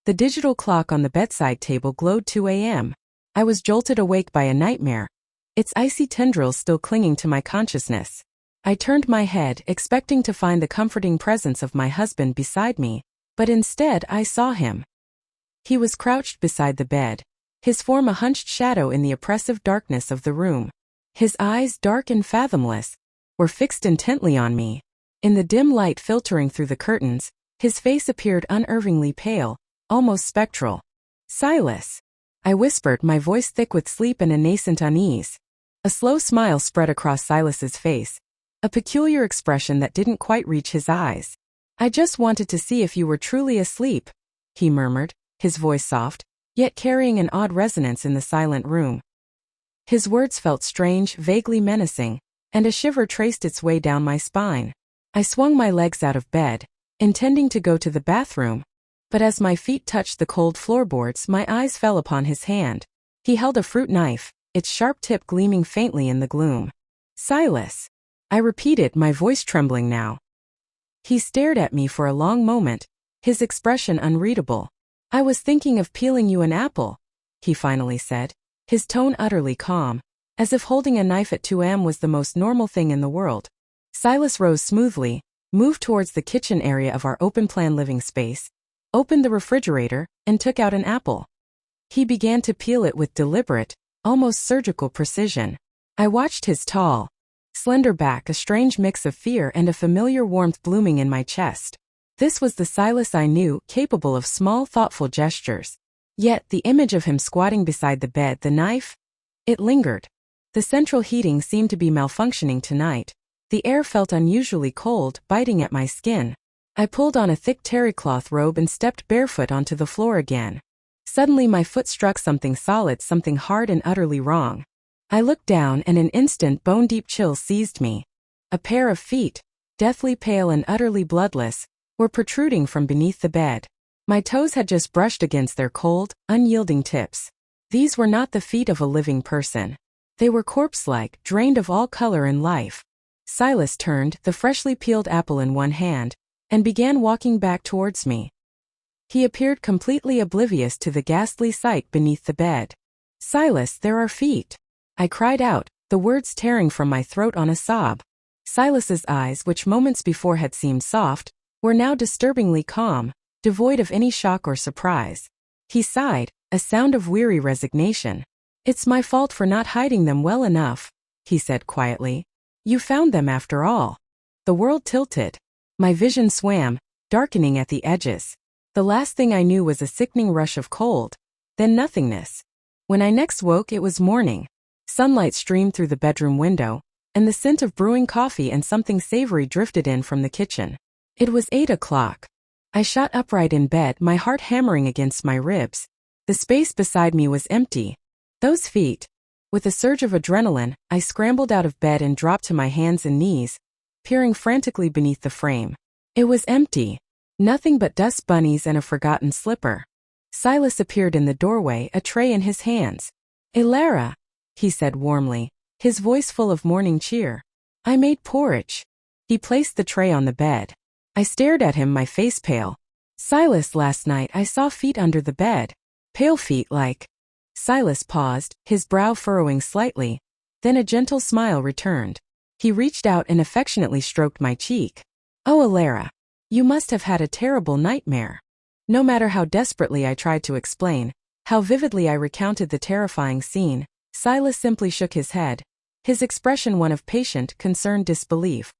The digital clock on the bedside table glowed 2 a.m. I was jolted awake by a nightmare, its icy tendrils still clinging to my consciousness. I turned my head, expecting to find the comforting presence of my husband beside me, but instead I saw him. He was crouched beside the bed, his form a hunched shadow in the oppressive darkness of the room. His eyes, dark and fathomless, were fixed intently on me. In the dim light filtering through the curtains, his face appeared unnervingly pale, almost spectral. "Silas," I whispered, my voice thick with sleep and a nascent unease. A slow smile spread across Silas's face, a peculiar expression that didn't quite reach his eyes. "I just wanted to see if you were truly asleep," he murmured, his voice soft, yet carrying an odd resonance in the silent room. His words felt strange, vaguely menacing, and a shiver traced its way down my spine. I swung my legs out of bed, intending to go to the bathroom, but as my feet touched the cold floorboards, my eyes fell upon his hand. He held a fruit knife, its sharp tip gleaming faintly in the gloom. "Silas," I repeated, my voice trembling now. He stared at me for a long moment, his expression unreadable. "I was thinking of peeling you an apple," he finally said, his tone utterly calm, as if holding a knife at 2 a.m. was the most normal thing in the world. Silas rose smoothly, moved towards the kitchen area of our open-plan living space, opened the refrigerator, and took out an apple. He began to peel it with deliberate, almost surgical precision. I watched his tall, slender back, a strange mix of fear and a familiar warmth blooming in my chest. This was the Silas I knew, capable of small, thoughtful gestures. Yet, the image of him squatting beside the bed, the knife, it lingered. The central heating seemed to be malfunctioning tonight. The air felt unusually cold, biting at my skin. I pulled on a thick terrycloth robe and stepped barefoot onto the floor again. Suddenly my foot struck something solid, something hard and utterly wrong. I looked down and an instant bone-deep chill seized me. A pair of feet, deathly pale and utterly bloodless, were protruding from beneath the bed. My toes had just brushed against their cold, unyielding tips. These were not the feet of a living person. They were corpse-like, drained of all color and life. Silas turned, the freshly peeled apple in one hand, and began walking back towards me. He appeared completely oblivious to the ghastly sight beneath the bed. "Silas, there are feet!" I cried out, the words tearing from my throat on a sob. Silas's eyes, which moments before had seemed soft, were now disturbingly calm, devoid of any shock or surprise. He sighed, a sound of weary resignation. "It's my fault for not hiding them well enough," he said quietly. "You found them after all." The world tilted. My vision swam, darkening at the edges. The last thing I knew was a sickening rush of cold, then nothingness. When I next woke, it was morning. Sunlight streamed through the bedroom window, and the scent of brewing coffee and something savory drifted in from the kitchen. It was 8 o'clock. I shot upright in bed, my heart hammering against my ribs. The space beside me was empty. Those feet. With a surge of adrenaline, I scrambled out of bed and dropped to my hands and knees, peering frantically beneath the frame. It was empty. Nothing but dust bunnies and a forgotten slipper. Silas appeared in the doorway, a tray in his hands. "Elara," he said warmly, his voice full of morning cheer. "I made porridge." He placed the tray on the bed. I stared at him, my face pale. "Silas, last night I saw feet under the bed. Pale feet like—" Silas paused, his brow furrowing slightly. Then a gentle smile returned. He reached out and affectionately stroked my cheek. "Oh, Elara, you must have had a terrible nightmare." No matter how desperately I tried to explain, how vividly I recounted the terrifying scene, Silas simply shook his head, his expression one of patient, concerned disbelief.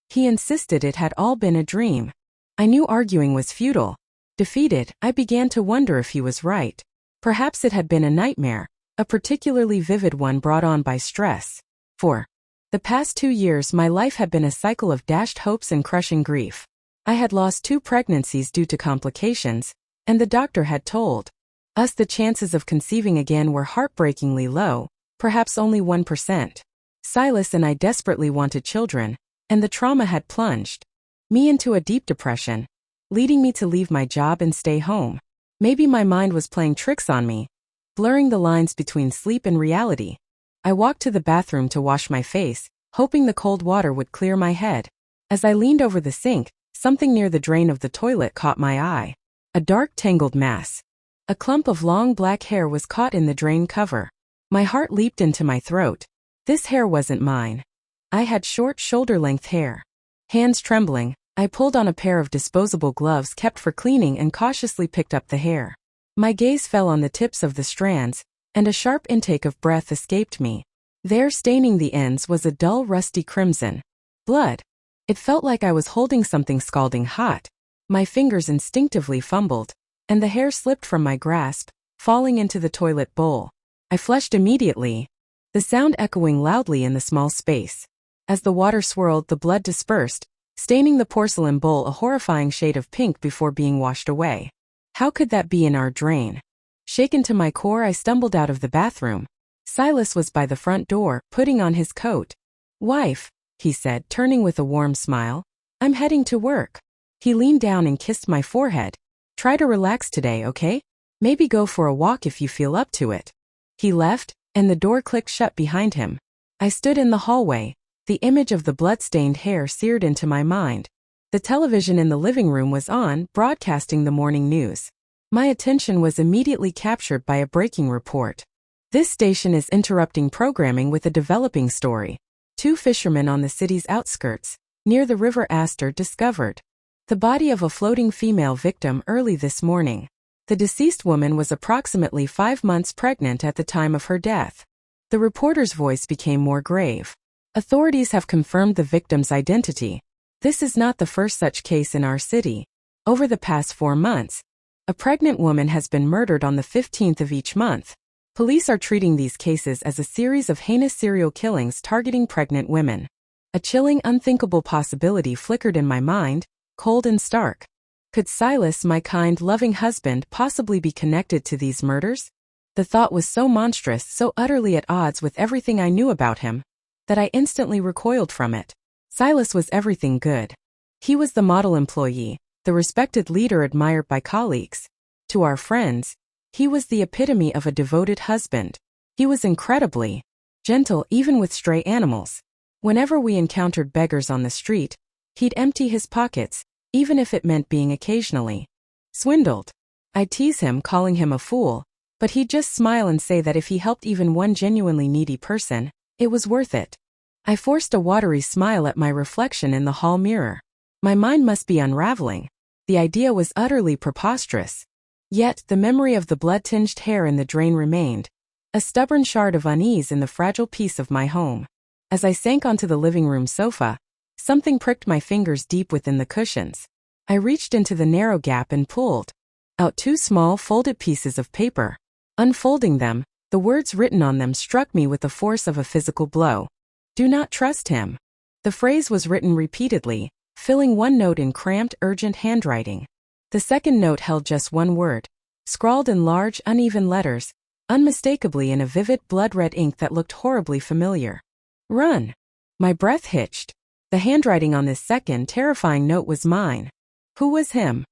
He insisted it had all been a dream. I knew arguing was futile. Defeated, I began to wonder if he was right. Perhaps it had been a nightmare, a particularly vivid one brought on by stress. For the past 2 years, my life had been a cycle of dashed hopes and crushing grief. I had lost 2 pregnancies due to complications, and the doctor had told us the chances of conceiving again were heartbreakingly low, perhaps only 1%. Silas and I desperately wanted children, and the trauma had plunged me into a deep depression, leading me to leave my job and stay home. Maybe my mind was playing tricks on me, blurring the lines between sleep and reality. I walked to the bathroom to wash my face, hoping the cold water would clear my head. As I leaned over the sink, something near the drain of the toilet caught my eye. A dark tangled mass. A clump of long black hair was caught in the drain cover. My heart leaped into my throat. This hair wasn't mine. I had short, shoulder-length hair. Hands trembling, I pulled on a pair of disposable gloves kept for cleaning and cautiously picked up the hair. My gaze fell on the tips of the strands, and a sharp intake of breath escaped me. There, staining the ends, was a dull, rusty crimson. Blood. It felt like I was holding something scalding hot. My fingers instinctively fumbled, and the hair slipped from my grasp, falling into the toilet bowl. I flushed immediately, the sound echoing loudly in the small space. As the water swirled, the blood dispersed, staining the porcelain bowl a horrifying shade of pink before being washed away. How could that be in our drain? Shaken to my core, I stumbled out of the bathroom. Silas was by the front door, putting on his coat. "Wife," he said, turning with a warm smile. "I'm heading to work." He leaned down and kissed my forehead. "Try to relax today, okay? Maybe go for a walk if you feel up to it." He left, and the door clicked shut behind him. I stood in the hallway, the image of the blood-stained hair seared into my mind. The television in the living room was on, broadcasting the morning news. My attention was immediately captured by a breaking report. This station is interrupting programming with a developing story. 2 fishermen on the city's outskirts, near the River Aster, discovered the body of a floating female victim early this morning. The deceased woman was approximately 5 months pregnant at the time of her death. The reporter's voice became more grave. "Authorities have confirmed the victim's identity. This is not the first such case in our city. Over the past 4 months, a pregnant woman has been murdered on the 15th of each month. Police are treating these cases as a series of heinous serial killings targeting pregnant women." A chilling, unthinkable possibility flickered in my mind, cold and stark. Could Silas, my kind, loving husband, possibly be connected to these murders? The thought was so monstrous, so utterly at odds with everything I knew about him, that I instantly recoiled from it. Silas was everything good. He was the model employee, the respected leader admired by colleagues. To our friends, he was the epitome of a devoted husband. He was incredibly gentle even with stray animals. Whenever we encountered beggars on the street, he'd empty his pockets, even if it meant being occasionally swindled. I'd tease him, calling him a fool, but he'd just smile and say that if he helped even one genuinely needy person, it was worth it. I forced a watery smile at my reflection in the hall mirror. My mind must be unraveling. The idea was utterly preposterous. Yet, the memory of the blood-tinged hair in the drain remained, a stubborn shard of unease in the fragile peace of my home. As I sank onto the living room sofa, something pricked my fingers deep within the cushions. I reached into the narrow gap and pulled out 2 small, folded pieces of paper. Unfolding them, the words written on them struck me with the force of a physical blow. "Do not trust him." The phrase was written repeatedly, filling one note in cramped, urgent handwriting. The second note held just one word, scrawled in large, uneven letters, unmistakably in a vivid, blood-red ink that looked horribly familiar. "Run." My breath hitched. The handwriting on this second, terrifying note was mine. Who was him?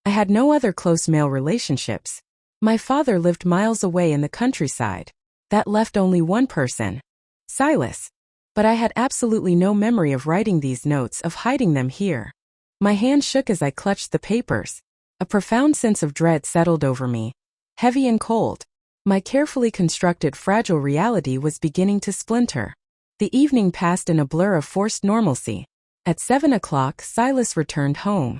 I had no other close male relationships. My father lived miles away in the countryside. That left only one person. Silas. But I had absolutely no memory of writing these notes, of hiding them here. My hand shook as I clutched the papers. A profound sense of dread settled over me, heavy and cold. My carefully constructed fragile reality was beginning to splinter. The evening passed in a blur of forced normalcy. At 7 o'clock, Silas returned home.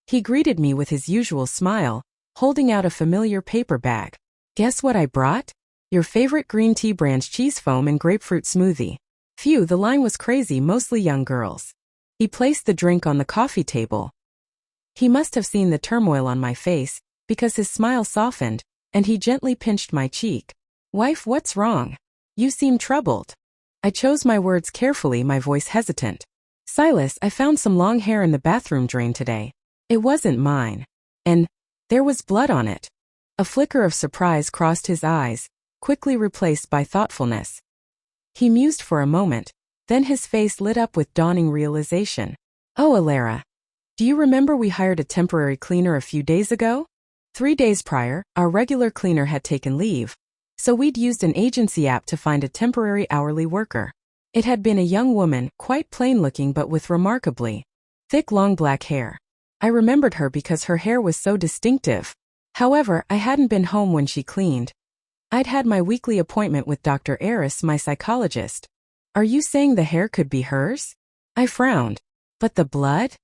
He greeted me with his usual smile, holding out a familiar paper bag. "Guess what I brought? Your favorite green tea branch cheese foam and grapefruit smoothie." Phew, the line was crazy, mostly young girls. He placed the drink on the coffee table. He must have seen the turmoil on my face, because his smile softened, and he gently pinched my cheek. "Wife, what's wrong? You seem troubled." I chose my words carefully, my voice hesitant. "Silas, I found some long hair in the bathroom drain today. It wasn't mine. And there was blood on it." A flicker of surprise crossed his eyes, quickly replaced by thoughtfulness. He mused for a moment, then his face lit up with dawning realization. "Oh, Alara. Do you remember we hired a temporary cleaner a few days ago? 3 days prior, our regular cleaner had taken leave, so we'd used an agency app to find a temporary hourly worker. It had been a young woman, quite plain-looking but with remarkably thick long black hair. I remembered her because her hair was so distinctive. However, I hadn't been home when she cleaned. I'd had my weekly appointment with Dr. Eris, my psychologist. Are you saying the hair could be hers? I frowned. But the blood?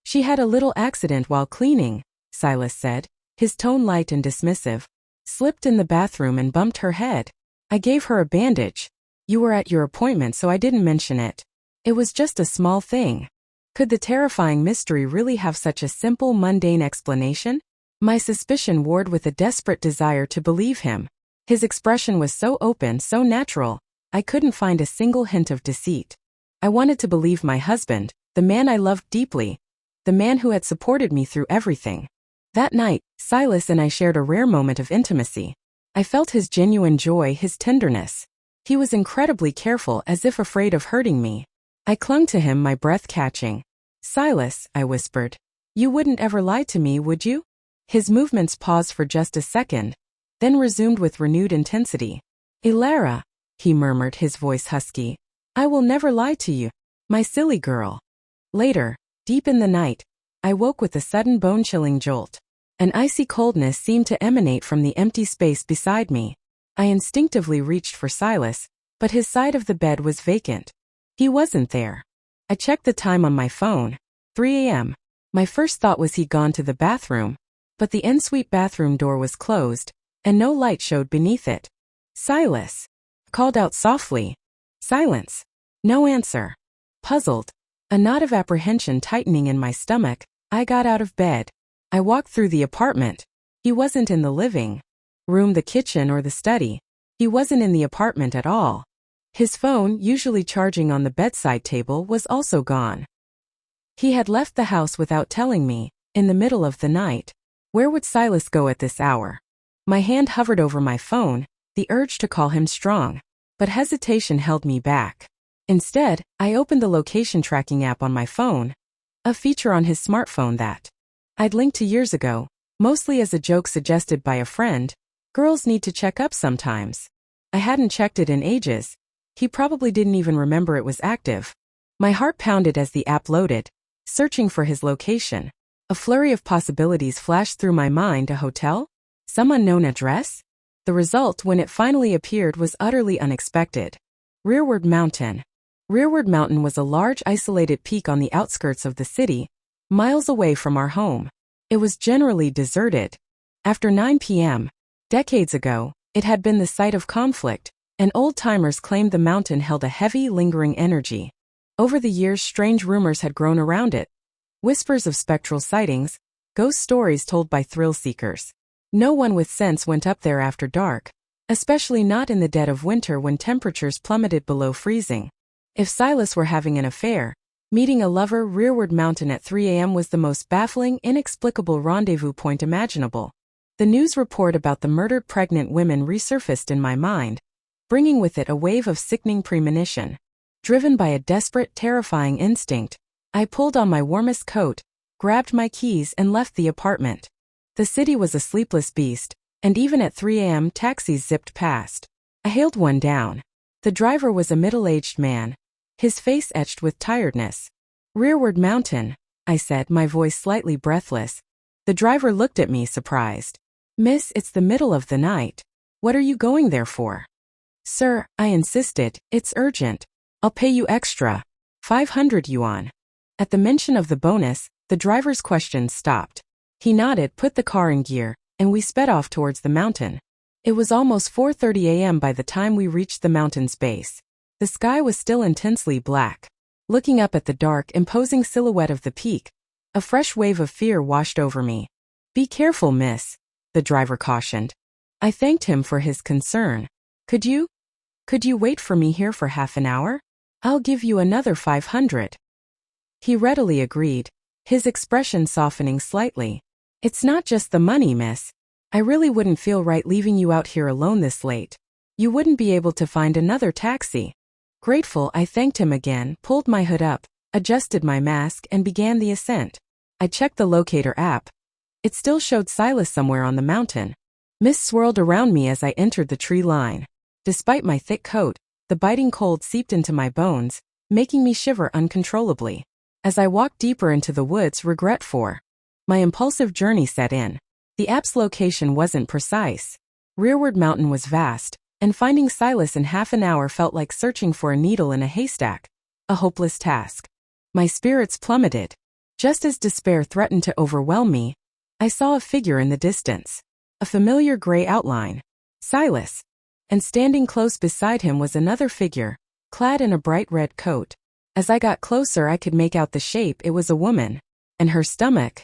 She had a little accident while cleaning, Silas said, his tone light and dismissive. Slipped in the bathroom and bumped her head. I gave her a bandage. You were at your appointment, so I didn't mention it. It was just a small thing. Could the terrifying mystery really have such a simple, mundane explanation? My suspicion warred with a desperate desire to believe him. His expression was so open, so natural. I couldn't find a single hint of deceit. I wanted to believe my husband, the man I loved deeply, the man who had supported me through everything. That night, Silas and I shared a rare moment of intimacy. I felt his genuine joy, his tenderness. He was incredibly careful, as if afraid of hurting me. I clung to him, my breath catching. Silas, I whispered. You wouldn't ever lie to me, would you? His movements paused for just a second, then resumed with renewed intensity. Ilara, he murmured, his voice husky. I will never lie to you, my silly girl. Later, deep in the night, I woke with a sudden bone-chilling jolt. An icy coldness seemed to emanate from the empty space beside me. I instinctively reached for Silas, but his side of the bed was vacant. He wasn't there. I checked the time on my phone. 3 a.m. My first thought was he'd gone to the bathroom, but the ensuite bathroom door was closed, and no light showed beneath it. Silas! Called out softly. Silence. No answer. Puzzled, a knot of apprehension tightening in my stomach, I got out of bed. I walked through the apartment. He wasn't in the living room, the kitchen, or the study. He wasn't in the apartment at all. His phone, usually charging on the bedside table, was also gone. He had left the house without telling me, in the middle of the night. Where would Silas go at this hour? My hand hovered over my phone, the urge to call him strong, but hesitation held me back. Instead, I opened the location tracking app on my phone, a feature on his smartphone that I'd linked to years ago, mostly as a joke suggested by a friend. Girls need to check up sometimes. I hadn't checked it in ages. He probably didn't even remember it was active. My heart pounded as the app loaded, searching for his location. A flurry of possibilities flashed through my mind. A hotel? Some unknown address? The result, when it finally appeared, was utterly unexpected. Rearward Mountain. Rearward Mountain was a large isolated peak on the outskirts of the city, miles away from our home. It was generally deserted. After 9 p.m., decades ago, it had been the site of conflict, and old-timers claimed the mountain held a heavy, lingering energy. Over the years, strange rumors had grown around it. Whispers of spectral sightings, ghost stories told by thrill-seekers. No one with sense went up there after dark, especially not in the dead of winter when temperatures plummeted below freezing. If Silas were having an affair, meeting a lover, Rearward Mountain at 3 a.m. was the most baffling, inexplicable rendezvous point imaginable. The news report about the murdered pregnant women resurfaced in my mind, bringing with it a wave of sickening premonition. Driven by a desperate, terrifying instinct, I pulled on my warmest coat, grabbed my keys, and left the apartment. The city was a sleepless beast, and even at 3 a.m. taxis zipped past. I hailed one down. The driver was a middle-aged man, his face etched with tiredness. Rearward Mountain, I said, my voice slightly breathless. The driver looked at me, surprised. Miss, it's the middle of the night. What are you going there for? Sir, I insisted, it's urgent. I'll pay you extra. 500 yuan. At the mention of the bonus, the driver's questions stopped. He nodded, put the car in gear, and we sped off towards the mountain. It was almost 4:30 a.m. by the time we reached the mountain's base. The sky was still intensely black. Looking up at the dark, imposing silhouette of the peak, a fresh wave of fear washed over me. Be careful, miss, the driver cautioned. I thanked him for his concern. Could you wait for me here for half an hour? I'll give you another 500. He readily agreed, his expression softening slightly. It's not just the money, miss. I really wouldn't feel right leaving you out here alone this late. You wouldn't be able to find another taxi. Grateful, I thanked him again, pulled my hood up, adjusted my mask, and began the ascent. I checked the locator app. It still showed Silas somewhere on the mountain. Mist swirled around me as I entered the tree line. Despite my thick coat, the biting cold seeped into my bones, making me shiver uncontrollably. As I walked deeper into the woods, regret for my impulsive journey set in. The app's location wasn't precise. Rearward Mountain was vast, and finding Silas in half an hour felt like searching for a needle in a haystack. A hopeless task. My spirits plummeted. Just as despair threatened to overwhelm me, I saw a figure in the distance. A familiar gray outline. Silas. And standing close beside him was another figure, clad in a bright red coat. As I got closer, I could make out the shape. It was a woman. And her stomach.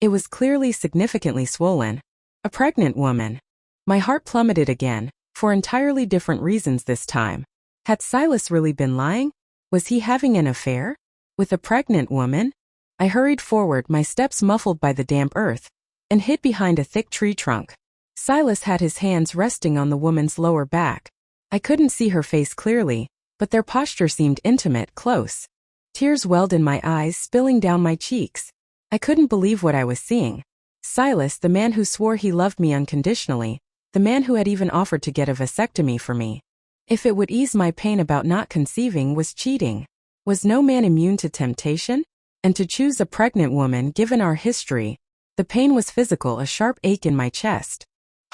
It was clearly significantly swollen. A pregnant woman. My heart plummeted again, for entirely different reasons this time. Had Silas really been lying? Was he having an affair? With a pregnant woman? I hurried forward, my steps muffled by the damp earth, and hid behind a thick tree trunk. Silas had his hands resting on the woman's lower back. I couldn't see her face clearly, but their posture seemed intimate, close. Tears welled in my eyes, spilling down my cheeks. I couldn't believe what I was seeing. Silas, the man who swore he loved me unconditionally, the man who had even offered to get a vasectomy for me. If it would ease my pain about not conceiving, was cheating. Was no man immune to temptation? And to choose a pregnant woman, given our history. The pain was physical, a sharp ache in my chest.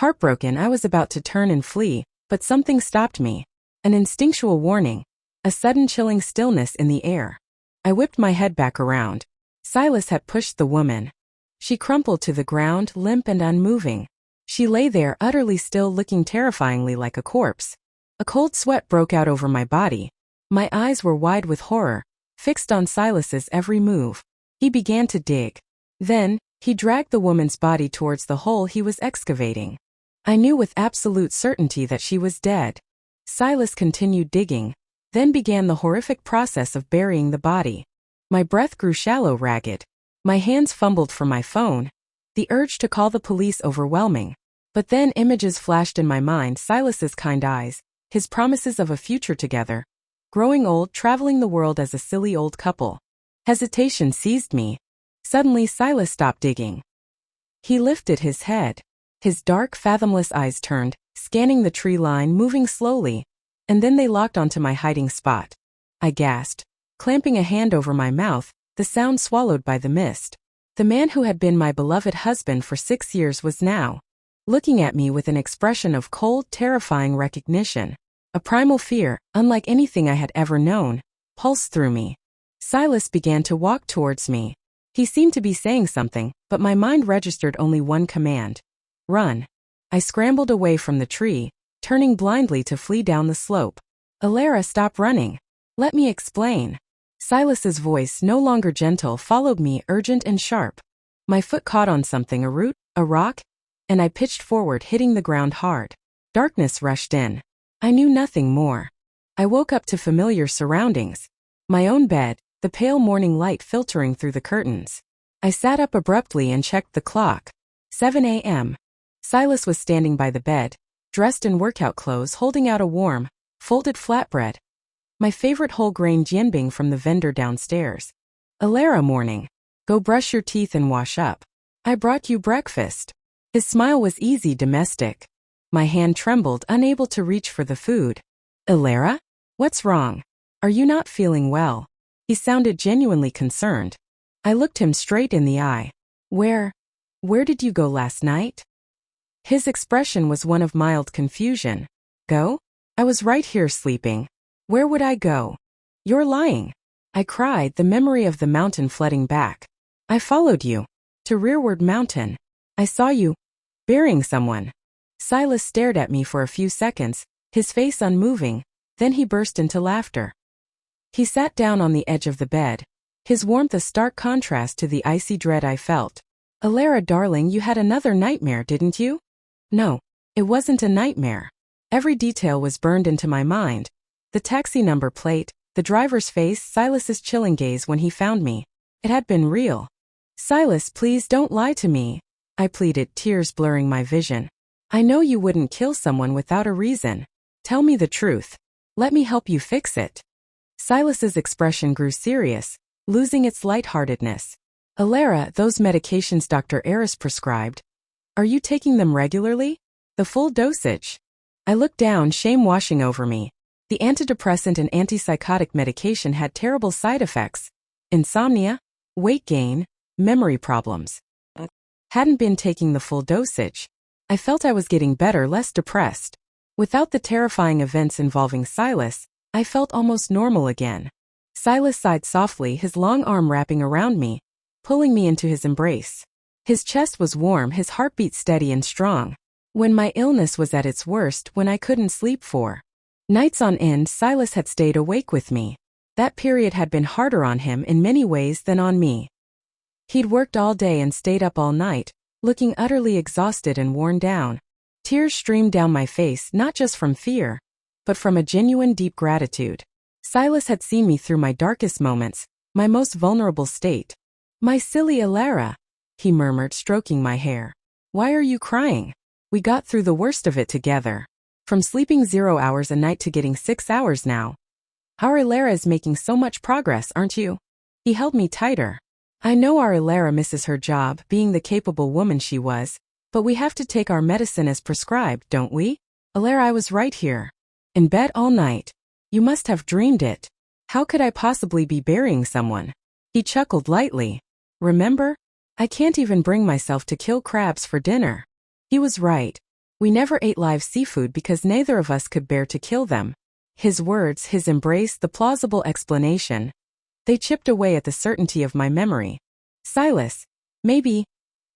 Heartbroken, I was about to turn and flee, but something stopped me. An instinctual warning. A sudden chilling stillness in the air. I whipped my head back around. Silas had pushed the woman. She crumpled to the ground, limp and unmoving. She lay there, utterly still, looking terrifyingly like a corpse. A cold sweat broke out over my body. My eyes were wide with horror, fixed on Silas's every move. He began to dig. Then, he dragged the woman's body towards the hole he was excavating. I knew with absolute certainty that she was dead. Silas continued digging, then began the horrific process of burying the body. My breath grew shallow, ragged. My hands fumbled for my phone. The urge to call the police overwhelming. But then images flashed in my mind, Silas's kind eyes, his promises of a future together. Growing old, traveling the world as a silly old couple. Hesitation seized me. Suddenly Silas stopped digging. He lifted his head. His dark, fathomless eyes turned, scanning the tree line, moving slowly, and then they locked onto my hiding spot. I gasped, clamping a hand over my mouth, the sound swallowed by the mist. The man who had been my beloved husband for 6 years was now looking at me with an expression of cold, terrifying recognition. A primal fear, unlike anything I had ever known, pulsed through me. Silas began to walk towards me. He seemed to be saying something, but my mind registered only one command. Run. I scrambled away from the tree, turning blindly to flee down the slope. Alara, stop running. Let me explain. Silas's voice, no longer gentle, followed me, urgent and sharp. My foot caught on something, a root, a rock, and I pitched forward, hitting the ground hard. Darkness rushed in. I knew nothing more. I woke up to familiar surroundings. My own bed, the pale morning light filtering through the curtains. I sat up abruptly and checked the clock. 7 a.m. Silas was standing by the bed, dressed in workout clothes, holding out a warm, folded flatbread. My favorite whole-grain jianbing from the vendor downstairs. Alara, morning. Go brush your teeth and wash up. I brought you breakfast. His smile was easy, domestic. My hand trembled, unable to reach for the food. Alara? What's wrong? Are you not feeling well? He sounded genuinely concerned. I looked him straight in the eye. Where did you go last night? His expression was one of mild confusion. Go? I was right here sleeping. Where would I go? You're lying. I cried, the memory of the mountain flooding back. I followed you. To Rearward Mountain. I saw you burying someone. Silas stared at me for a few seconds, his face unmoving, then he burst into laughter. He sat down on the edge of the bed, his warmth a stark contrast to the icy dread I felt. Alara, darling, you had another nightmare, didn't you? No, it wasn't a nightmare. Every detail was burned into my mind. The taxi number plate, the driver's face, Silas's chilling gaze when he found me. It had been real. Silas, please don't lie to me. I pleaded, tears blurring my vision. I know you wouldn't kill someone without a reason. Tell me the truth. Let me help you fix it. Silas's expression grew serious, losing its lightheartedness. Alara, those medications Dr. Eris prescribed. Are you taking them regularly? The full dosage? I looked down, shame washing over me. The antidepressant and antipsychotic medication had terrible side effects. Insomnia, weight gain, memory problems. Hadn't been taking the full dosage. I felt I was getting better, less depressed. Without the terrifying events involving Silas, I felt almost normal again. Silas sighed softly, his long arm wrapping around me, pulling me into his embrace. His chest was warm, his heartbeat steady and strong. When my illness was at its worst, when I couldn't sleep for nights on end, Silas had stayed awake with me. That period had been harder on him in many ways than on me. He'd worked all day and stayed up all night, looking utterly exhausted and worn down. Tears streamed down my face, not just from fear, but from a genuine deep gratitude. Silas had seen me through my darkest moments, my most vulnerable state. "My silly Alara," he murmured, stroking my hair. "Why are you crying? We got through the worst of it together. From sleeping 0 hours a night to getting 6 hours now. Our Alara is making so much progress, aren't you?" He held me tighter. "I know our Alara misses her job, being the capable woman she was, but we have to take our medicine as prescribed, don't we? Alara, I was right here. In bed all night. You must have dreamed it. How could I possibly be burying someone?" He chuckled lightly. "Remember? I can't even bring myself to kill crabs for dinner." He was right. We never ate live seafood because neither of us could bear to kill them. His words, his embrace, the plausible explanation. They chipped away at the certainty of my memory. "Silas, maybe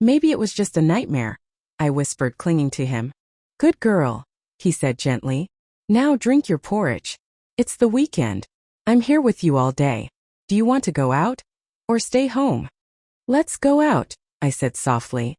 it was just a nightmare," I whispered, clinging to him. "Good girl," he said gently. "Now drink your porridge. It's the weekend. I'm here with you all day. Do you want to go out? Or stay home?" "Let's go out," I said softly.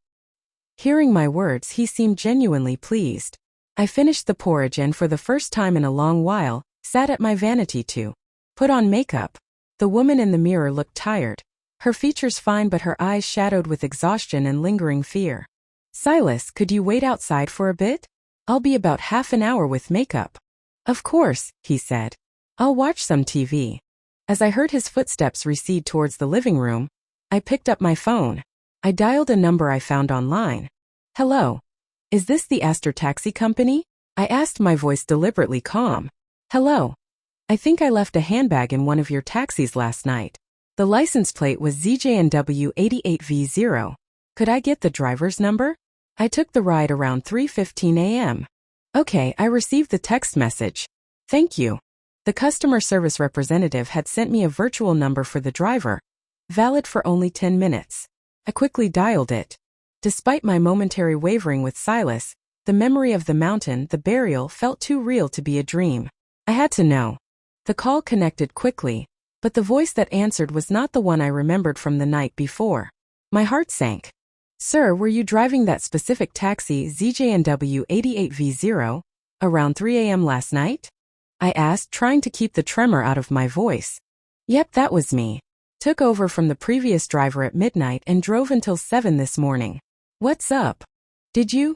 Hearing my words, he seemed genuinely pleased. I finished the porridge and for the first time in a long while, sat at my vanity to put on makeup. The woman in the mirror looked tired. Her features fine but her eyes shadowed with exhaustion and lingering fear. "Silas, could you wait outside for a bit? I'll be about half an hour with makeup." "Of course," he said. "I'll watch some TV." As I heard his footsteps recede towards the living room, I picked up my phone. I dialed a number I found online. "Hello. Is this the Astor Taxi Company?" I asked, my voice deliberately calm. "Hello. I think I left a handbag in one of your taxis last night. The license plate was ZJNW88V0. Could I get the driver's number? I took the ride around 3:15 a.m. "Okay, I received the text message. Thank you." The customer service representative had sent me a virtual number for the driver, valid for only 10 minutes. I quickly dialed it. Despite my momentary wavering with Silas, the memory of the mountain, the burial, felt too real to be a dream. I had to know. The call connected quickly, but the voice that answered was not the one I remembered from the night before. My heart sank. "Sir, were you driving that specific taxi ZJNW88V0 around 3 a.m. last night?" I asked, trying to keep the tremor out of my voice. "Yep, that was me. Took over from the previous driver at midnight and drove until 7 this morning. What's up? Did you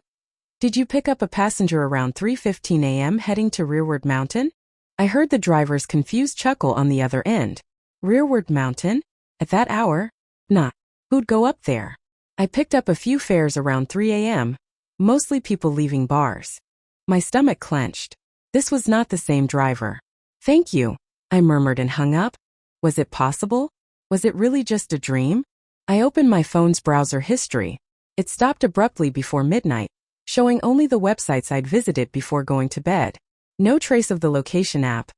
pick up a passenger around 3:15 a.m. heading to Rearward Mountain?" I heard the driver's confused chuckle on the other end. "Rearward Mountain? At that hour? Nah. Who'd go up there?" I picked up a few fares around 3 a.m., mostly people leaving bars. My stomach clenched. This was not the same driver. "Thank you," I murmured and hung up. Was it possible? Was it really just a dream? I opened my phone's browser history. It stopped abruptly before midnight, showing only the websites I'd visited before going to bed. No trace of the location app.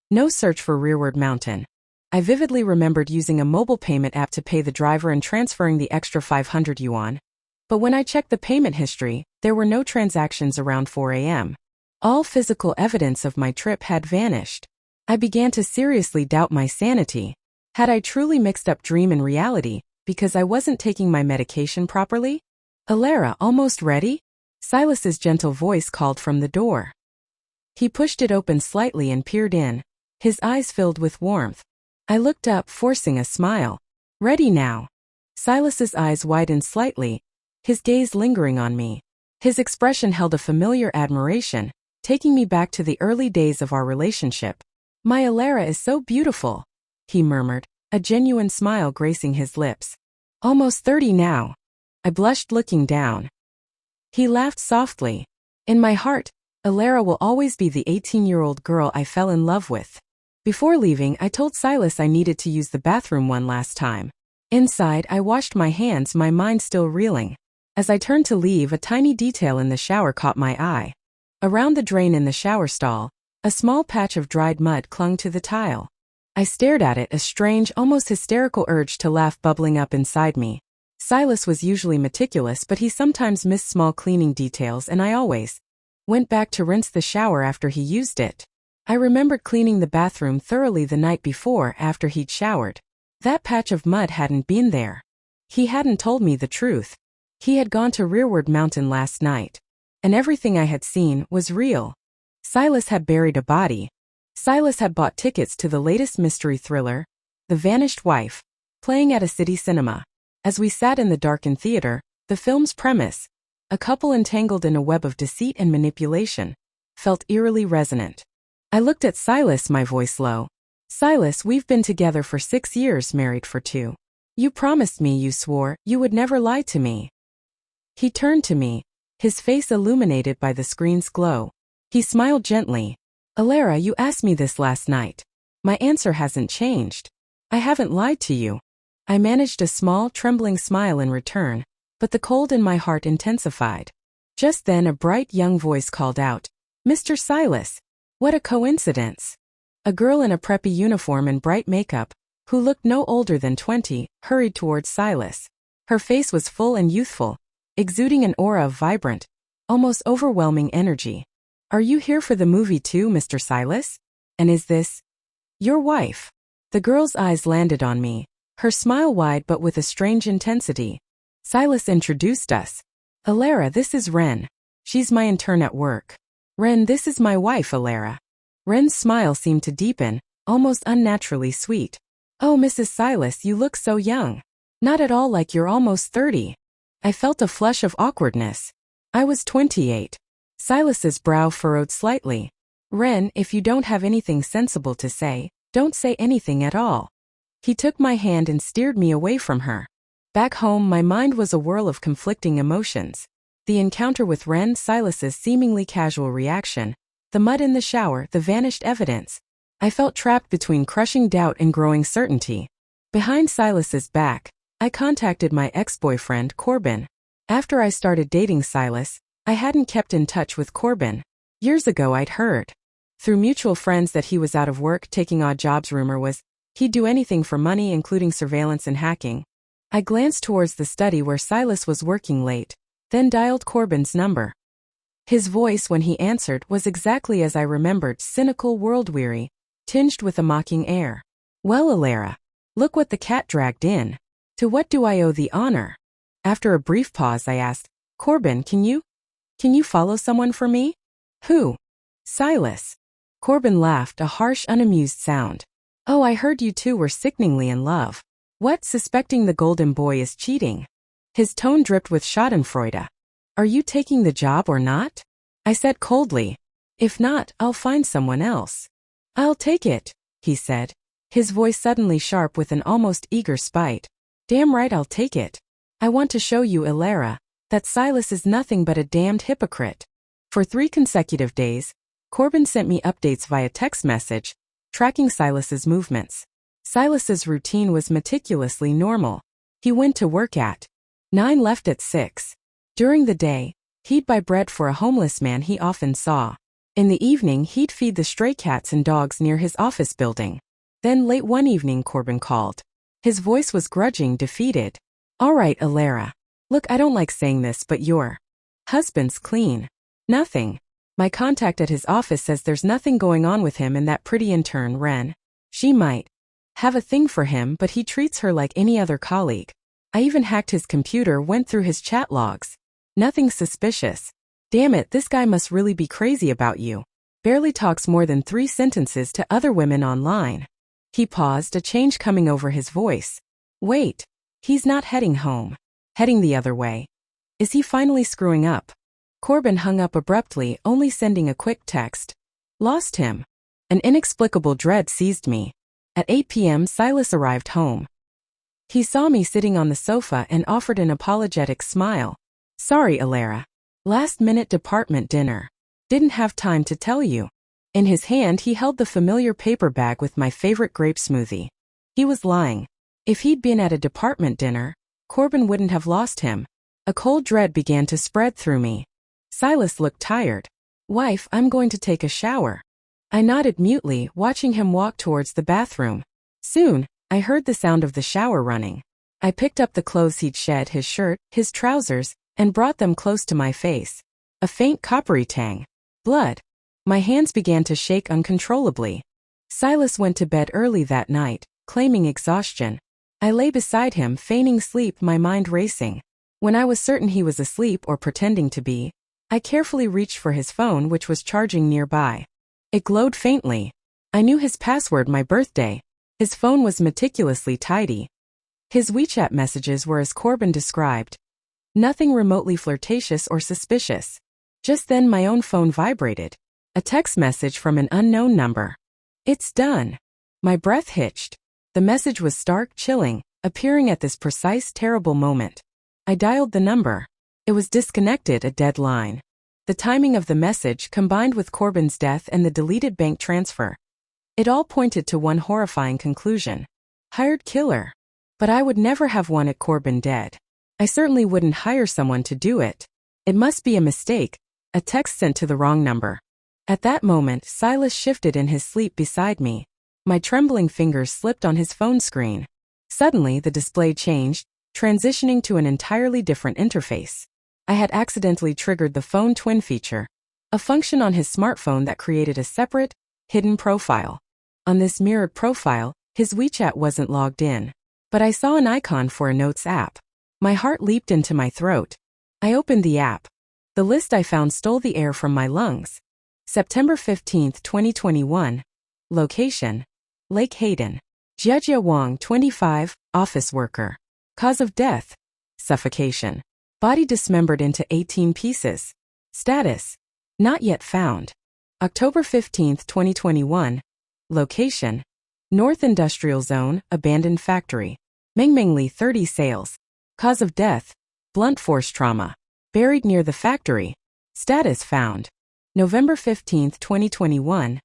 No search for Rearward Mountain. I vividly remembered using a mobile payment app to pay the driver and transferring the extra 500 yuan. But when I checked the payment history, there were no transactions around 4 a.m. All physical evidence of my trip had vanished. I began to seriously doubt my sanity. Had I truly mixed up dream and reality because I wasn't taking my medication properly? "Alara, almost ready?" Silas's gentle voice called from the door. He pushed it open slightly and peered in, his eyes filled with warmth. I looked up, forcing a smile. "Ready now." Silas's eyes widened slightly, his gaze lingering on me. His expression held a familiar admiration, taking me back to the early days of our relationship. "My Alara is so beautiful," he murmured, a genuine smile gracing his lips. "Almost 30 now." I blushed, looking down. He laughed softly. "In my heart, Alara will always be the 18-year-old girl I fell in love with." Before leaving, I told Silas I needed to use the bathroom one last time. Inside, I washed my hands, my mind still reeling. As I turned to leave, a tiny detail in the shower caught my eye. Around the drain in the shower stall, a small patch of dried mud clung to the tile. I stared at it, a strange, almost hysterical urge to laugh bubbling up inside me. Silas was usually meticulous, but he sometimes missed small cleaning details, and I always went back to rinse the shower after he used it. I remembered cleaning the bathroom thoroughly the night before after he'd showered. That patch of mud hadn't been there. He hadn't told me the truth. He had gone to Rearward Mountain last night. And everything I had seen was real. Silas had buried a body. Silas had bought tickets to the latest mystery thriller, The Vanished Wife, playing at a city cinema. As we sat in the darkened theater, the film's premise, a couple entangled in a web of deceit and manipulation, felt eerily resonant. I looked at Silas, my voice low. Silas, we've been together for 6 years, married for 2. You promised me, you swore, you would never lie to me. He turned to me, his face illuminated by the screen's glow. He smiled gently. Alara, you asked me this last night. My answer hasn't changed. I haven't lied to you. I managed a small, trembling smile in return, but the cold in my heart intensified. Just then a bright young voice called out, Mr. Silas. What a coincidence. A girl in a preppy uniform and bright makeup, who looked no older than 20, hurried towards Silas. Her face was full and youthful, exuding an aura of vibrant, almost overwhelming energy. Are you here for the movie too, Mr. Silas? And is this your wife? The girl's eyes landed on me, her smile wide but with a strange intensity. Silas introduced us. Alara, this is Ren. She's my intern at work. Ren, this is my wife, Alara. Ren's smile seemed to deepen, almost unnaturally sweet. Oh, Mrs. Silas, you look so young. Not at all like you're almost 30. I felt a flush of awkwardness. I was 28. Silas's brow furrowed slightly. Ren, if you don't have anything sensible to say, don't say anything at all. He took my hand and steered me away from her. Back home, my mind was a whirl of conflicting emotions. The encounter with Ren, Silas's seemingly casual reaction, the mud in the shower, the vanished evidence. I felt trapped between crushing doubt and growing certainty. Behind Silas's back, I contacted my ex-boyfriend, Corbin. After I started dating Silas, I hadn't kept in touch with Corbin. Years ago I'd heard, through mutual friends, that he was out of work taking odd jobs. Rumor was, he'd do anything for money, including surveillance and hacking. I glanced towards the study where Silas was working late, then dialed Corbin's number. His voice when he answered was exactly as I remembered, cynical, world-weary, tinged with a mocking air. Well, Alara, look what the cat dragged in. To what do I owe the honor? After a brief pause I asked, Corbin, can you follow someone for me? Who? Silas. Corbin laughed, a harsh, unamused sound. Oh, I heard you two were sickeningly in love. What, suspecting the golden boy is cheating? His tone dripped with schadenfreude. Are you taking the job or not? I said coldly. If not, I'll find someone else. I'll take it, he said, his voice suddenly sharp with an almost eager spite. Damn right I'll take it. I want to show you, Alara, that Silas is nothing but a damned hypocrite. For 3 consecutive days, Corbin sent me updates via text message, tracking Silas's movements. Silas's routine was meticulously normal. He went to work at 9, left at 6. During the day, he'd buy bread for a homeless man he often saw. In the evening, he'd feed the stray cats and dogs near his office building. Then late one evening, Corbin called. His voice was grudging, defeated. All right, Alara. Look, I don't like saying this, but your husband's clean. Nothing. My contact at his office says there's nothing going on with him and that pretty intern, Ren. She might have a thing for him, but he treats her like any other colleague. I even hacked his computer, went through his chat logs. Nothing suspicious. Damn it, this guy must really be crazy about you. Barely talks more than 3 sentences to other women online. He paused, a change coming over his voice. Wait. He's not heading home. Heading the other way. Is he finally screwing up? Corbin hung up abruptly, only sending a quick text. Lost him. An inexplicable dread seized me. At 8 p.m. Silas arrived home. He saw me sitting on the sofa and offered an apologetic smile. Sorry, Alara. Last-minute department dinner. Didn't have time to tell you. In his hand he held the familiar paper bag with my favorite grape smoothie. He was lying. If he'd been at a department dinner, Corbin wouldn't have lost him. A cold dread began to spread through me. Silas looked tired. "Wife, I'm going to take a shower." I nodded mutely, watching him walk towards the bathroom. Soon, I heard the sound of the shower running. I picked up the clothes he'd shed, his shirt, his trousers, and brought them close to my face. A faint coppery tang. Blood. My hands began to shake uncontrollably. Silas went to bed early that night, claiming exhaustion. I lay beside him, feigning sleep, my mind racing. When I was certain he was asleep or pretending to be, I carefully reached for his phone, which was charging nearby. It glowed faintly. I knew his password, my birthday. His phone was meticulously tidy. His WeChat messages were as Corbin described. Nothing remotely flirtatious or suspicious. Just then my own phone vibrated. A text message from an unknown number. "It's done." My breath hitched. The message was stark, chilling, appearing at this precise, terrible moment. I dialed the number. It was disconnected, a dead line. The timing of the message, combined with Corbin's death and the deleted bank transfer. It all pointed to one horrifying conclusion. Hired killer. But I would never have wanted Corbin dead. I certainly wouldn't hire someone to do it. It must be a mistake, a text sent to the wrong number. At that moment, Silas shifted in his sleep beside me. My trembling fingers slipped on his phone screen. Suddenly, the display changed, transitioning to an entirely different interface. I had accidentally triggered the phone twin feature, a function on his smartphone that created a separate, hidden profile. On this mirrored profile, his WeChat wasn't logged in, but I saw an icon for a Notes app. My heart leaped into my throat. I opened the app. The list I found stole the air from my lungs. September 15, 2021. Location: Lake Hayden. Jiajia Wang, 25, office worker. Cause of death: suffocation. Body dismembered into 18 pieces. Status: not yet found. October 15, 2021. Location: North Industrial Zone, abandoned factory. Manhwa, 30, sales. Cause of death: blunt force trauma. Buried near the factory. Status found. November 15, 2021.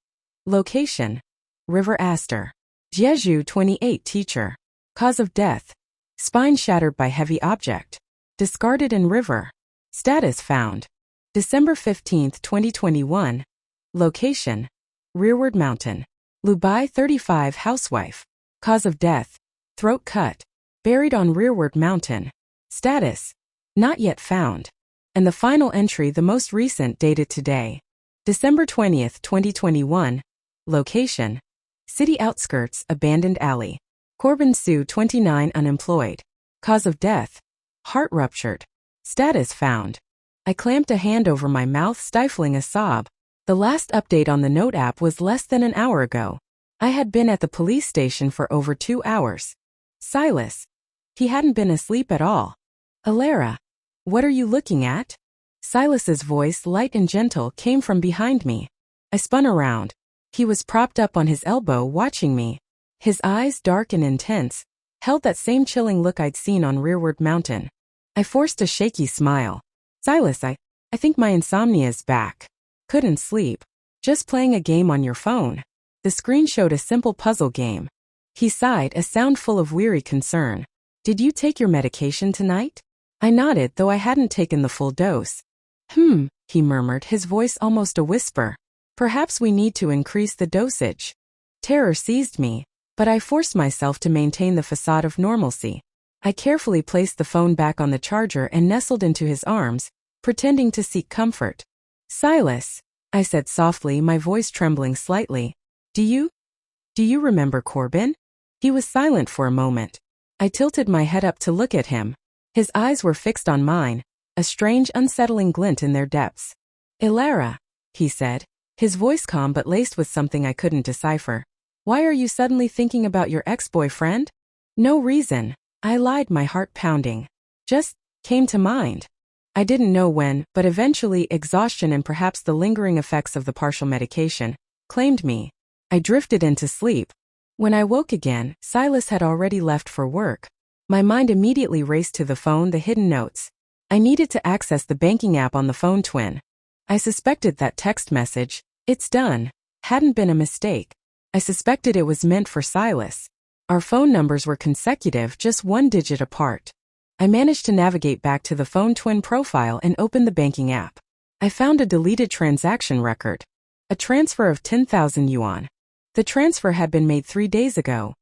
Location: River Aster. Jeju, 28, teacher. Cause of death: spine shattered by heavy object. Discarded in river. Status found. December 15, 2021. Location: Rearward Mountain. Lubai, 35, housewife. Cause of death: throat cut. Buried on Rearward Mountain. Status: not yet found. And the final entry, the most recent, dated today. December 20, 2021. Location: city outskirts, abandoned alley. Corbin Sue, 29, unemployed. Cause of death: heart ruptured. Status found. I clamped a hand over my mouth, stifling a sob. The last update on the Note app was less than an hour ago. I had been at the police station for over 2 hours. Silas. He hadn't been asleep at all. Alara. What are you looking at? Silas's voice, light and gentle, came from behind me. I spun around. He was propped up on his elbow, watching me. His eyes, dark and intense, held that same chilling look I'd seen on Rearward Mountain. I forced a shaky smile. Silas, I think my insomnia's back. Couldn't sleep. Just playing a game on your phone. The screen showed a simple puzzle game. He sighed, a sound full of weary concern. Did you take your medication tonight? I nodded, though I hadn't taken the full dose. He murmured, his voice almost a whisper. Perhaps we need to increase the dosage. Terror seized me, but I forced myself to maintain the facade of normalcy. I carefully placed the phone back on the charger and nestled into his arms, pretending to seek comfort. Silas, I said softly, my voice trembling slightly. Do you remember Corbin? He was silent for a moment. I tilted my head up to look at him. His eyes were fixed on mine, a strange, unsettling glint in their depths. Ilara, he said, his voice calm but laced with something I couldn't decipher. Why are you suddenly thinking about your ex-boyfriend? No reason, I lied, my heart pounding. Just came to mind. I didn't know when, but eventually exhaustion and perhaps the lingering effects of the partial medication claimed me. I drifted into sleep. When I woke again, Silas had already left for work. My mind immediately raced to the phone, the hidden notes. I needed to access the banking app on the phone twin. I suspected that text message, "It's done," hadn't been a mistake. I suspected it was meant for Silas. Our phone numbers were consecutive, just one digit apart. I managed to navigate back to the phone twin profile and open the banking app. I found a deleted transaction record. A transfer of 10,000 yuan. The transfer had been made 3 days ago.